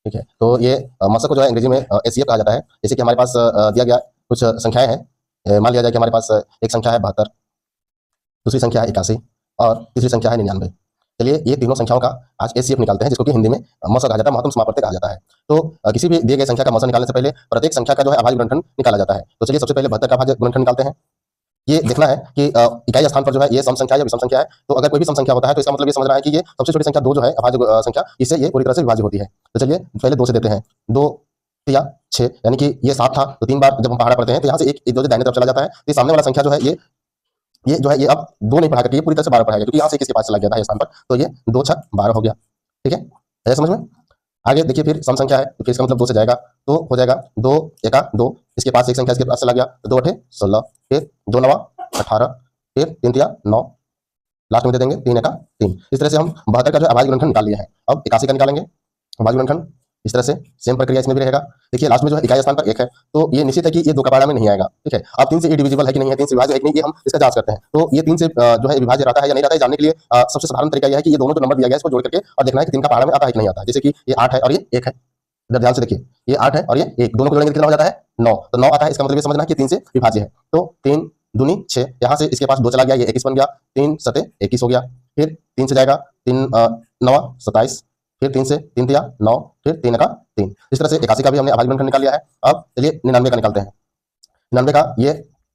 ठीक है। तो ये मशक को जो है अंग्रेजी में एचसीएफ कहा जाता है। जैसे कि हमारे पास दिया गया कुछ संख्याएं हैं। मान लिया जाए कि हमारे पास एक संख्या है 72, दूसरी संख्या है 81 और तीसरी संख्या है 99। चलिए ये तीनों संख्याओं का आज एचसीएफ निकालते हैं, जिसको कि हिंदी में मौसा कहा जाता है, महत्तम समापवर्ती कहा जाता है। तो किसी भी दिए गए संख्या का मौसा निकालने से पहले प्रत्येक संख्या का जो है अभाज्य गुणनखंड निकाला जाता है। तो चलिए सबसे पहले 72 का अभाज्य गुणनखंड निकालते हैं। ये देखना है कि इकाई स्थान पर जो है ये सम संख्या है या विषम संख्या है। तो अगर कोई भी सम संख्या होता है तो इसका मतलब ये समझना है कि ये सबसे छोटी संख्या 2 जो है अभाज्य संख्या, इससे ये पूरी तरह से विभाज्य होती है। तो चलिए पहले 2 से देते हैं। 2 या 6, यानी कि ये 7 था, तो 3 बार जब हम पहाड़ा पढ़ते हैं तो यहाँ से एक 2 दाहिने तरफ चला जाता है। तो सामने वाला संख्या जो है ये जो है ये अब 2 नहीं पढ़ा करके ये पूरी तरह से 12 पढ़ाएगा, क्योंकि यहाँ से किसके पास चला गया था ये स्थान पर। तो ये 2 6 12 हो गया। ठीक है, ऐसा समझ में। आगे देखिए फिर सम संख्या है, तो फिर इसका मतलब 2 से जाएगा तो हो जाएगा 2 एका 2, इसके पास एक संख्या इसके पास चला गया तो 2 8 16, फिर 2 9 18, फिर 3 3 9, लास्ट में दे देंगे 3 एका 3। इस तरह से हम 72 का जो अभाज्य गुणनखंड निकाल लिया है। अब 81 का निकालेंगे अभाज्य गुणनखंड। इस तरह से सेम प्रक्रिया इसमें भी रहेगा। देखिए लास्ट में जो है इकाई स्थान पर 1 है, तो ये निश्चित है कि ये 2 का पहाड़ा में नहीं आएगा। ठीक है, अब 3 से ये डिविजिबल है कि नहीं है, 3 से विभाज्य है कि नहीं, ये हम इसका जांच करते हैं। तो ये 3 से जो है विभाज्य रहता है या नहीं रहता है जानने के लिए सबसे साधारण तरीका यह है कि ये दोनों जो नंबर दिया गया है इसको जोड़ करके और देखना है कि 3 का पहाड़ा में आता है कि नहीं आता है। जैसे कि ये 8 है और ये 1 है, इधर ध्यान से देखिए, ये 8 है और ये 1, दोनों को जोड़ेंगे कितना हो जाता है 9। तो 9 आता है, इसका मतलब ये समझना है कि 3 से विभाज्य है। तो 3 दूनी 6, यहाँ से इसके पास 2 चला गया, ये 21 बन गया, 3 7 21 हो गया। फिर 3 से जाएगा 3 9 27, फिर 3 से 3 तिया 9, फिर 3 का 3। इस तरह से 81 का भी हमने अभाज्य गुणनखंड निकाल लिया है। अब चलिए 99 का निकालते हैं। 99 का ये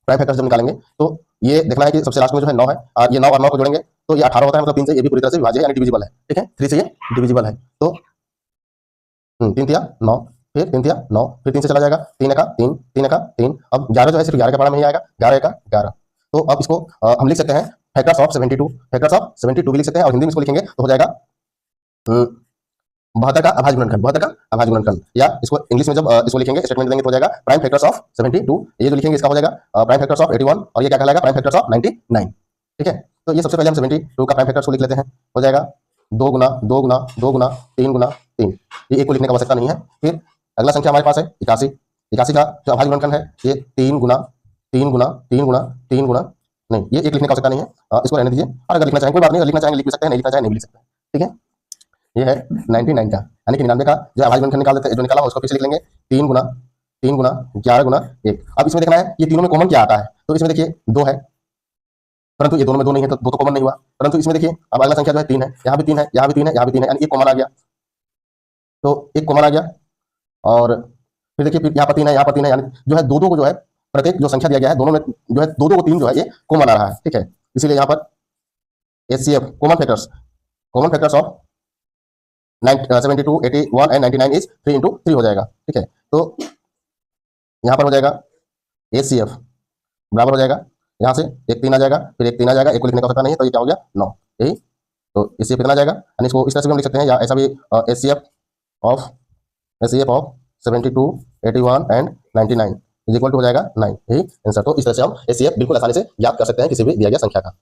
प्राइम फैक्टर जब निकालेंगे तो ये देखना है कि सबसे लास्ट में जो है 9 है, ये 9 और 9 को जोड़ेंगे तो ये 18 होता है, मतलब 3 से ये भी पूरी तरह से विभाज्य है यानी डिविजिबल है। ठीक है, 3 से ये डिविजिबल है। तो 3 तिया 9, फिर 3 तिया 9, फिर 3 से चला जाएगा 3 का 3, 3 का 3। अब 11 जो है सिर्फ 11 के पहाड़ा में ही आएगा, 11 का 11। तो अब इसको हम लिख सकते हैं फैक्टर्स ऑफ 72, फैक्टर्स ऑफ 72 भी लिख सकते हैं और हिंदी में इसको लिखेंगे तो हो जाएगा 72 का अभाज्य गुणनखंड, 72 का अभाज्य गुणनखंड। या इसको इंग्लिश में जब इसको लिखेंगे स्टेटमेंट देंगे तो हो जाएगा प्राइम फैक्टर्स ऑफ 72। ये जो लिखेंगे इसका हो जाएगा प्राइम फैक्टर्स ऑफ 81 और ये क्या कहलाएगा प्राइम फैक्टर्स ऑफ 99। ठीक है, तो ये सबसे पहले हम 72 का प्राइम फैक्टर्स को लिख लेते हैं। हो जाएगा 2 गुना 2 गुना 2 गुना 3 गुना 3, ये एक को लिखने की आवश्यकता नहीं है। फिर अगला संख्या हमारे पास है 81। 81 का जो अभाज्य गुणनखंड है ये 3 गुना 3 गुना 3 गुना 3 गुना, नहीं ये एक लिखने की आवश्यकता नहीं है, इसको रहने दीजिए। और अगर लिखना चाहेंगे कोई बात नहीं, अगर लिखना चाहेंगे लिख भी सकते हैं, नहीं लिखना चाहेंगे नहीं भी लिख सकते हैं। ठीक है, ये है 99 का, यानी कि 99 का जो अभाज्य गुणनखंड निकाल देते जो निकाला उसको फिर से लिख लेंगे 3 गुना 3 गुना 11 गुना 1। अब इसमें देखना है ये तीनों में कॉमन क्या आता है। तो इसमें देखिए 2 है, परंतु ये दोनों में 2 नहीं है तो 2 तो कॉमन नहीं हुआ। परंतु इसमें देखिए अब अगला संख्या जो है 3 है, यहाँ भी 3 है, यहाँ भी 3 है, यहाँ भी 3 है, यानी एक कॉमन आ गया। तो एक कॉमन आ गया और फिर देखिए फिर यहाँ पर 3 है, यहाँ पर 3 है, यानी जो है 2 को जो है प्रत्येक जो संख्या दिया गया है दोनों में जो है 2 को 3 जो है ये कॉमन आ रहा है। ठीक है, इसीलिए यहाँ पर HCF common factors of 72, 81 and 99 is 3 into 3 हो जाएगा। ठीक है, तो यहाँ पर हो जाएगा एचसीएफ बराबर हो जाएगा, यहाँ से एक 3 आ जाएगा, फिर एक 3 आ जाएगा, एक को लिखने का आवश्यकता नहीं है तो ये क्या हो गया 9। यही तो एचसीएफ कितना आ जाएगा, यानी इसको इस तरह से भी हम लिख सकते हैं या ऐसा भी HCF of 72, 81 and 99 is equal to हो जाएगा 9। यही आंसर। तो इस तरह से हम एचसीएफ बिल्कुल आसानी से ज्ञात कर सकते हैं किसी भी दिया गया संख्या का।